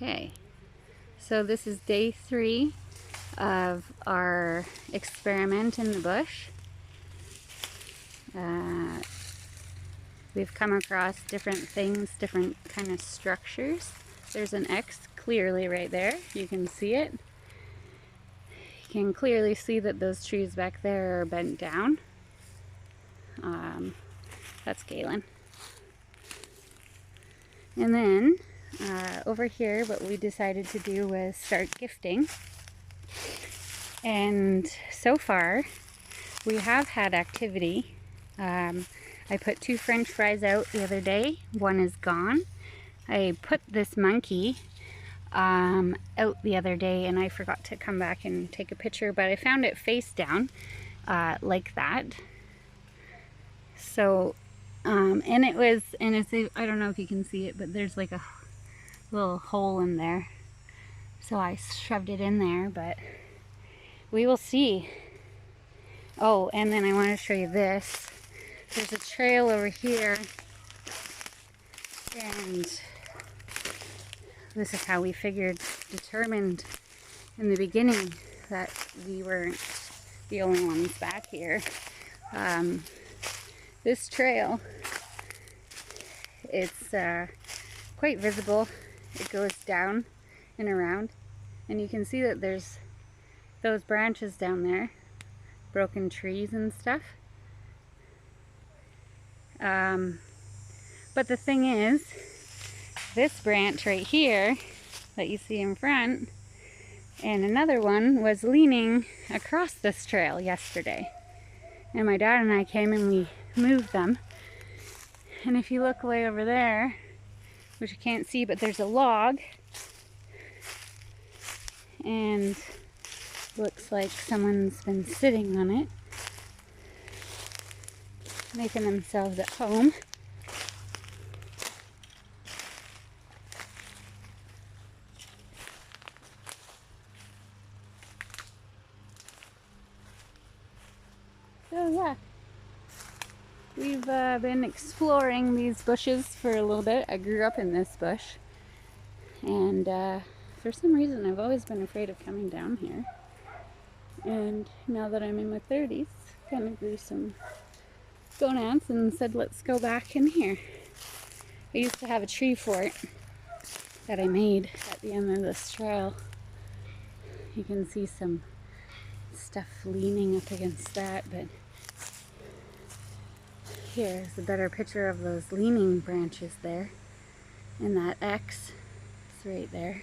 Okay, so this is day 3 of our experiment in the bush. We've come across different things, different kind of structures. There's an X clearly right there. You can see it. You can clearly see that those trees back there are bent down. That's Galen. And then over here, what we decided to do was start gifting. And so far, we have had activity. I put 2 French fries out the other day. One is gone. I put this monkey out the other day and I forgot to come back and take a picture, but I found it face down like that. So, and it's, I don't know if you can see it, but there's like a little hole in there. So I shoved it in there, but we will see. Oh, and then I want to show you this. There's a trail over here, and this is how we determined in the beginning that we weren't the only ones back here. This trail, it's quite visible. It goes down and around, and you can see that there's those branches down there, broken trees and stuff. But the thing is, this branch right here that you see in front and another one was leaning across this trail yesterday, and my dad and I came and we moved them. And if you look way over there, which you can't see, but there's a log, and looks like someone's been sitting on it, making themselves at home. So yeah, we've been exploring these bushes for a little bit. I grew up in this bush, and for some reason I've always been afraid of coming down here. And now that I'm in my 30s, kind of grew some gonads and said, let's go back in here. I used to have a tree fort that I made at the end of this trail. You can see some stuff leaning up against that, but here's a better picture of those leaning branches there, and that X is right there.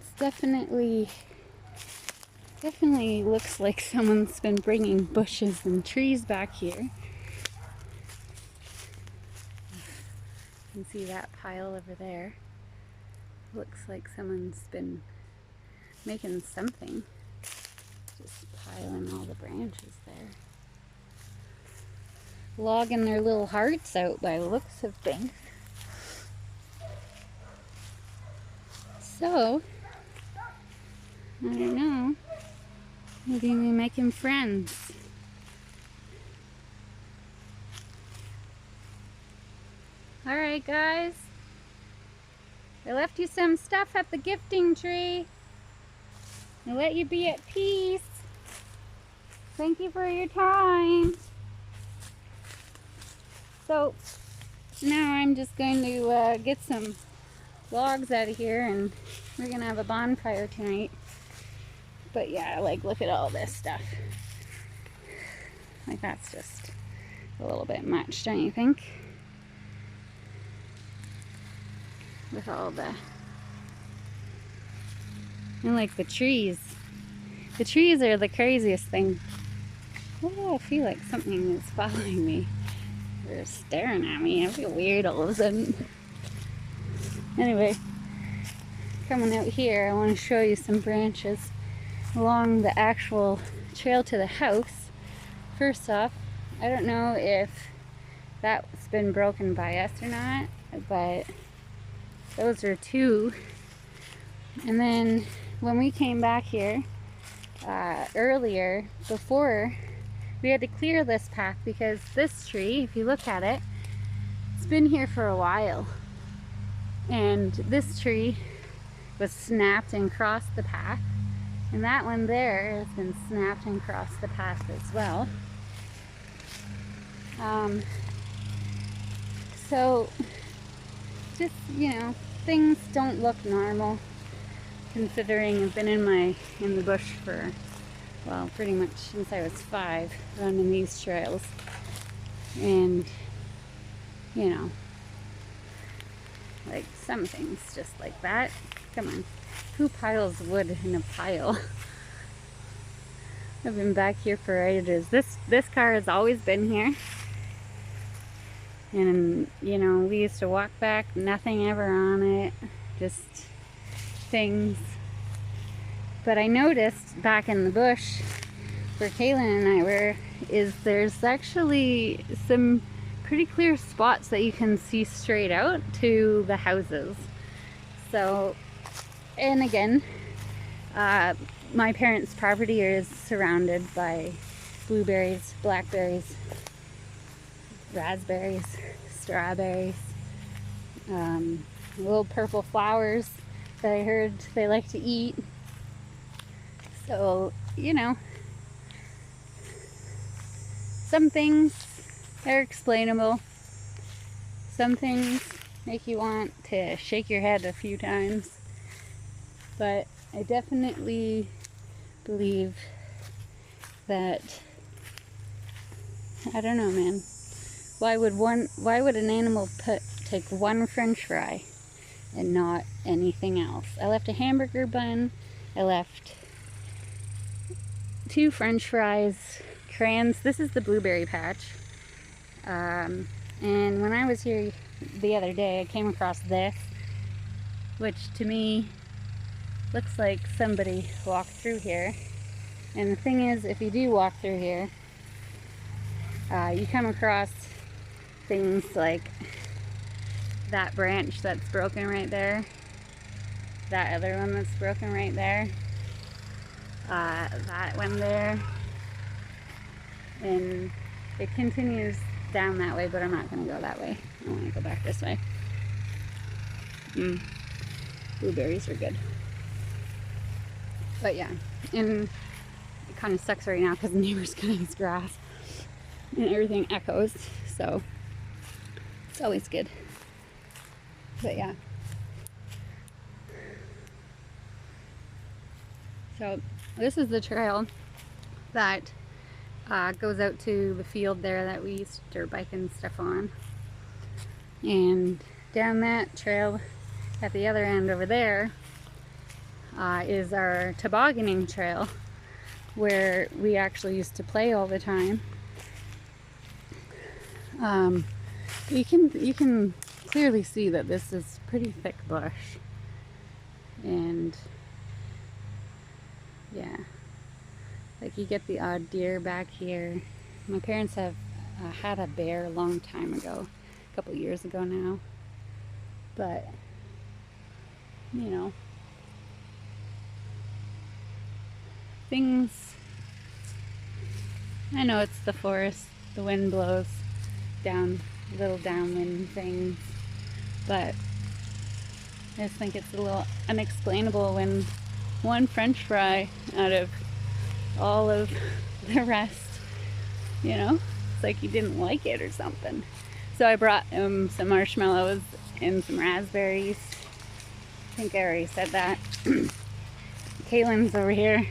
It's definitely looks like someone's been bringing bushes and trees back here. You can see that pile over there. Looks like someone's been making something. Just piling all the branches there. Logging their little hearts out by the looks of things. So, I don't know. Maybe we're making friends. Alright guys, I left you some stuff at the gifting tree. I let you be at peace. Thank you for your time. So now I'm just going to get some logs out of here, and we're gonna have a bonfire tonight. But yeah, like, look at all this stuff. Like, that's just a little bit much, don't you think? With all the, and like the trees. The trees are the craziest thing. Oh, I feel like something is following me. They're staring at me. I feel weird all of a sudden. Anyway, coming out here, I want to show you some branches along the actual trail to the house. First off, I don't know if that's been broken by us or not, but those are 2. And then when we came back here earlier, before, we had to clear this path because this tree, if you look at it, it's been here for a while. And this tree was snapped and crossed the path. And that one there has been snapped and crossed the path as well. So just, you know, things don't look normal considering I've been in the bush for, well, pretty much since I was 5, running these trails. And, you know, like some things just like that. Come on, who piles wood in a pile? I've been back here for ages. This car has always been here. And, you know, we used to walk back, nothing ever on it, just things. But I noticed back in the bush where Kaylin and I were, is there's actually some pretty clear spots that you can see straight out to the houses. So, and again, my parents' property is surrounded by blueberries, blackberries, raspberries, strawberries, little purple flowers that I heard they like to eat. So, you know, some things are explainable. Some things make you want to shake your head a few times. But I definitely believe that, I don't know, man. Why would an animal take one French fry and not anything else? I left a hamburger bun, I left 2 French fries, crayons. This is the blueberry patch. And when I was here the other day, I came across this, which to me looks like somebody walked through here. And the thing is, if you do walk through here, you come across things like that branch that's broken right there, that other one that's broken right there, that one there, and it continues down that way, but I'm not going to go that way. I want to go back this way. Blueberries are good. But yeah, and it kind of sucks right now because the neighbor's cutting his grass and everything echoes, so it's always good. But yeah. So this is the trail that goes out to the field there that we used to dirt bike and stuff on. And down that trail at the other end over there is our tobogganing trail where we actually used to play all the time. You can clearly see that this is pretty thick bush, and yeah, like you get the odd deer back here. My parents have had a bear a long time ago, a couple years ago now, but you know, things, I know it's the forest, the wind blows down, little downwind things, but I just think it's a little unexplainable when one French fry out of all of the rest, you know, it's like you didn't like it or something. So I brought him some marshmallows and some raspberries. I think I already said that. Kaylin's over here.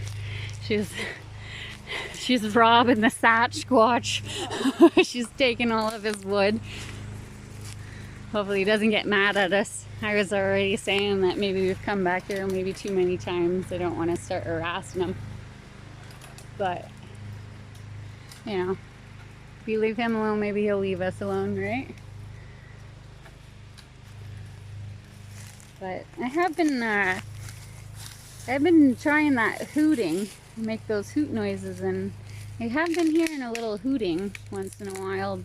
She's robbing the Sasquatch. She's taking all of his wood. Hopefully he doesn't get mad at us. I was already saying that maybe we've come back here maybe too many times. I don't want to start harassing him. But, you know, if we leave him alone, maybe he'll leave us alone, right? But I've been trying that hooting, make those hoot noises, and I have been hearing a little hooting once in a while,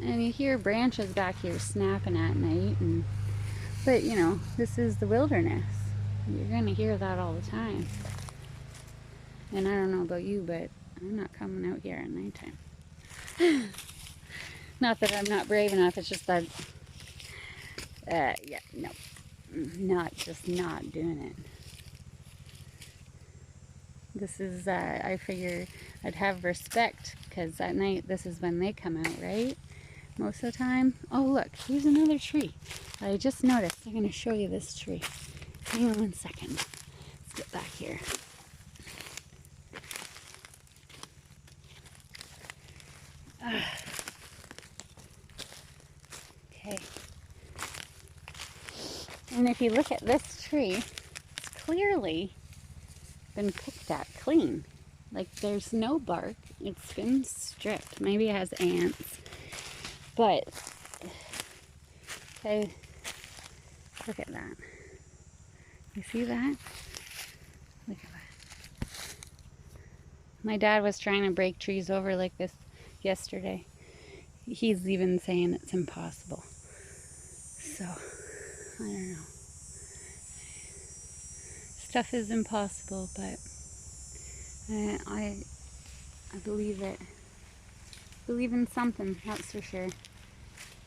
and you hear branches back here snapping at night, but you know, this is the wilderness. You're gonna hear that all the time. And I don't know about you, but I'm not coming out here at nighttime. Not that I'm not brave enough, it's just that Yeah, no. Just not doing it. This is, I figure I'd have respect, because at night, this is when they come out, right? Most of the time. Oh, look, here's another tree. I just noticed. I'm going to show you this tree. Hang on 1 second. Let's get back here. Okay. And if you look at this tree, it's clearly been picked at clean. Like, there's no bark. It's been stripped. Maybe it has ants. But, okay, look at that. You see that? Look at that. My dad was trying to break trees over like this yesterday. He's even saying it's impossible. So, I don't know. Stuff is impossible, but I believe it. Believe in something, that's for sure.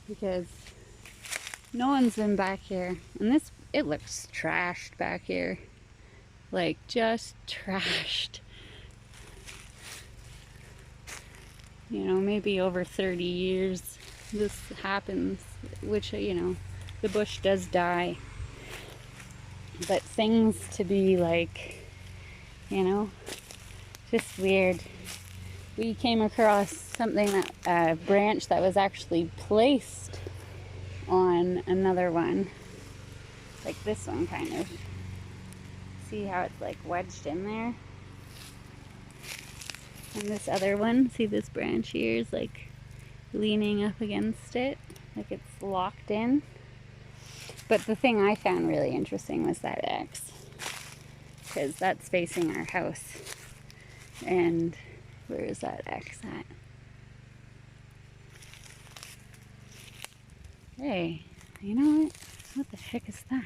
Because no one's been back here. And it looks trashed back here. Like, just trashed. You know, maybe over 30 years this happens, which, you know, the bush does die. But things to be like, you know, just weird. We came across something, a branch that was actually placed on another one. Like this one, kind of. See how it's like wedged in there? And this other one, see this branch here is like leaning up against it, like it's locked in. But the thing I found really interesting was that X, because that's facing our house. And where is that X at? Hey, you know what? What the heck is that?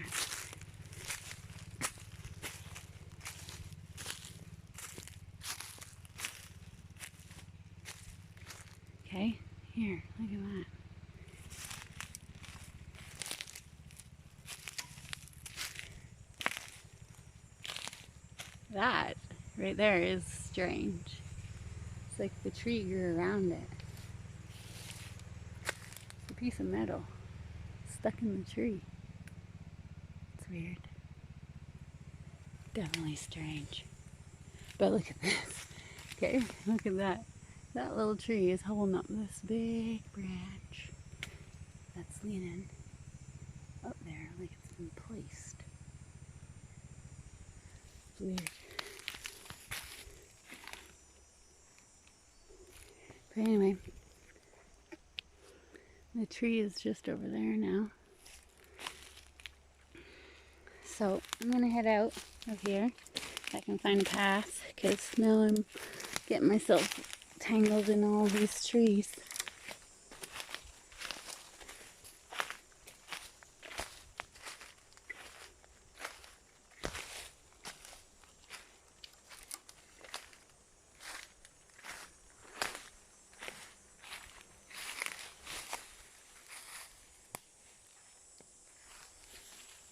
Okay, here, look at that. That right there is strange. It's like the tree grew around it. It's a piece of metal stuck in the tree. It's weird. Definitely strange. But look at this. Okay, look at that. That little tree is holding up this big branch that's leaning up there like it's been placed. It's weird. But anyway, the tree is just over there now. So I'm gonna head out of here if I can find a path, because now I'm getting myself tangled in all these trees.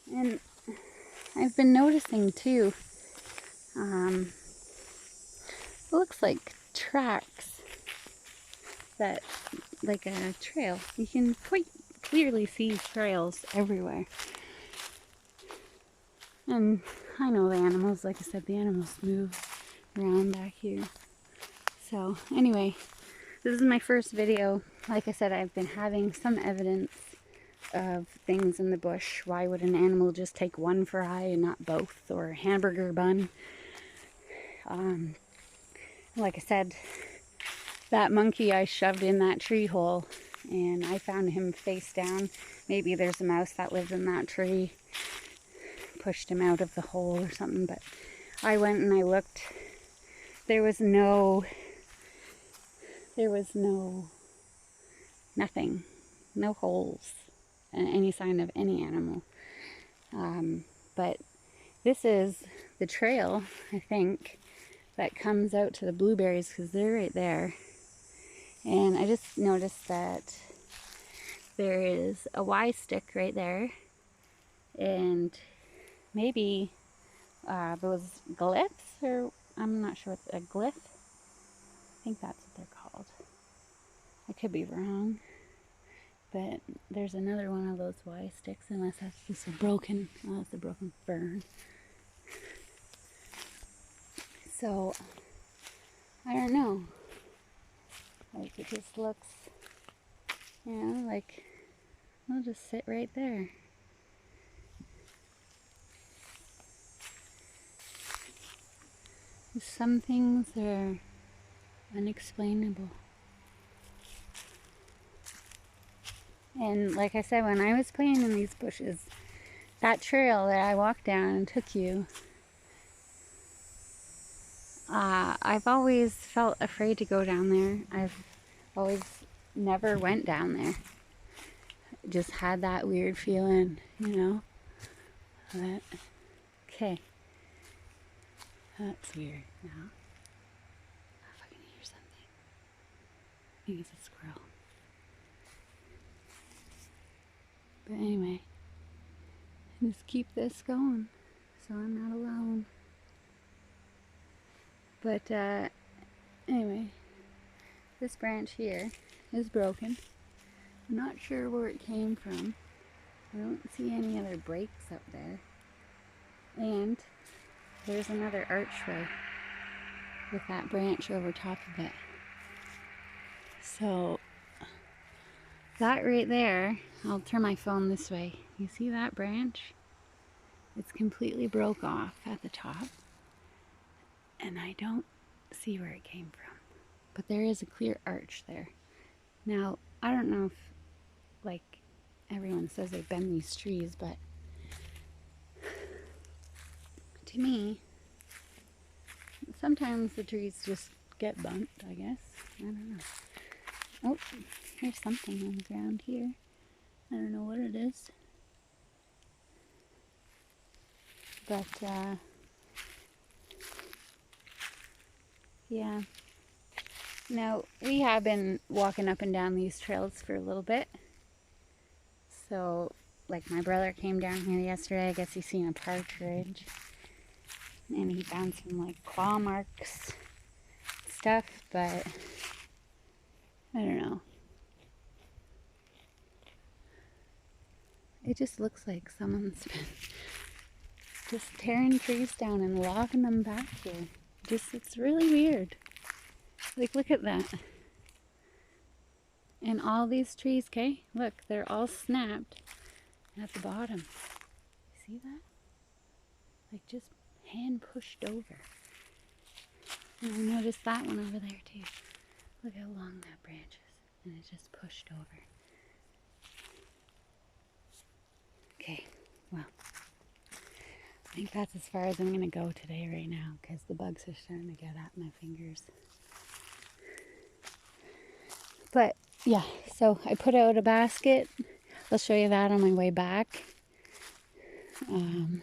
And I've been noticing too, it looks like tracks that, like a trail. You can quite clearly see trails everywhere. And I know the animals, like I said, the animals move around back here. So anyway, this is my first video. Like I said, I've been having some evidence of things in the bush. Why would an animal just take one fry and not both, or a hamburger bun? Like I said, that monkey I shoved in that tree hole, and I found him face down. Maybe there's a mouse that lives in that tree, pushed him out of the hole or something. But I went and I looked. There was nothing, no holes, any sign of any animal. But this is the trail, I think, that comes out to the blueberries, because they're right there. And I just noticed that there is a Y stick right there, and maybe those glyphs, or I'm not sure what a glyph. I think that's what they're called. I could be wrong, but there's another one of those Y sticks, unless that's just a broken, well, it's a broken fern. So I don't know. Like, it just looks, you know, like I'll just sit right there. Some things are unexplainable. And like I said, when I was playing in these bushes, that trail that I walked down and took you, I've always felt afraid to go down there. I've always never went down there. Just had that weird feeling, you know. But, okay. That's weird now. If I can hear something. I think it's a squirrel. But anyway, just keep this going so I'm not alone. But anyway, this branch here is broken. I'm not sure where it came from. I don't see any other breaks up there. And there's another archway with that branch over top of it. So that right there, I'll turn my phone this way. You see that branch? It's completely broke off at the top. And I don't see where it came from. But there is a clear arch there. Now, I don't know if, like, everyone says they bend these trees, but to me, sometimes the trees just get bent, I guess. I don't know. Oh, there's something on the ground here. I don't know what it is. But, yeah. Now, we have been walking up and down these trails for a little bit. So, like, my brother came down here yesterday. I guess he's seen a partridge. And he found some, like, claw marks stuff, but I don't know. It just looks like someone's been just tearing trees down and logging them back here. It's really weird. Like, look at that. And all these trees, okay? Look, they're all snapped at the bottom. See that? Like, just hand pushed over. And I noticed that one over there too. Look how long that branch is. And it's just pushed over. Okay, well, I think that's as far as I'm going to go today right now, because the bugs are starting to get at my fingers. But yeah, so I put out a basket. I'll show you that on my way back. You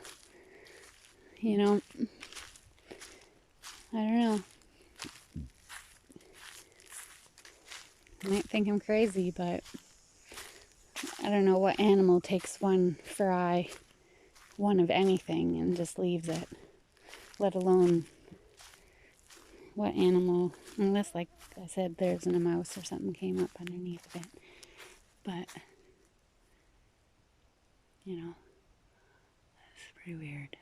know, I don't know. You might think I'm crazy, but I don't know what animal takes one fry, one of anything, and just leaves it. Let alone what animal, unless, like I said, there's a mouse or something came up underneath of it. But, you know, it's pretty weird.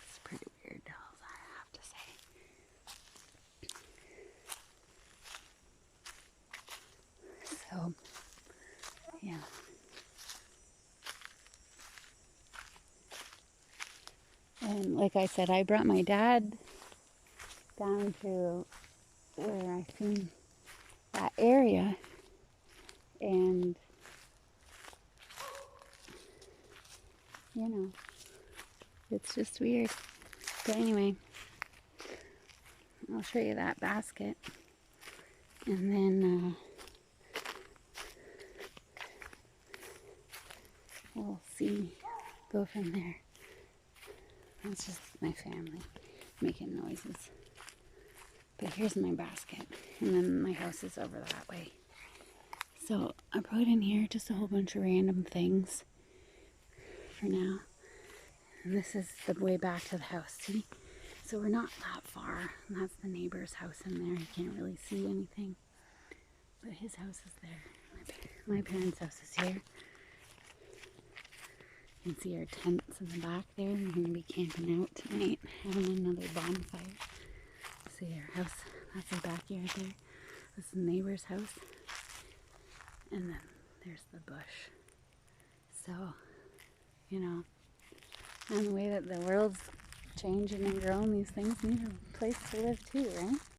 It's pretty weird, dolls, I have to say. So, yeah. And like I said, I brought my dad down to where I seen that area, and you know, it's just weird. But anyway, I'll show you that basket, and then we'll see, go from there. It's just my family making noises. But here's my basket, and then my house is over that way. So I put in here just a whole bunch of random things for now. And this is the way back to the house, see? So we're not that far. And that's the neighbor's house in there. You can't really see anything. But his house is there. My parents' house is here. You can see our tents in the back there. We're going to be camping out tonight, having another bonfire. See our house. That's our backyard there. This is the neighbor's house. And then there's the bush. So, you know, and the way that the world's changing and growing, these things need a place to live too, right?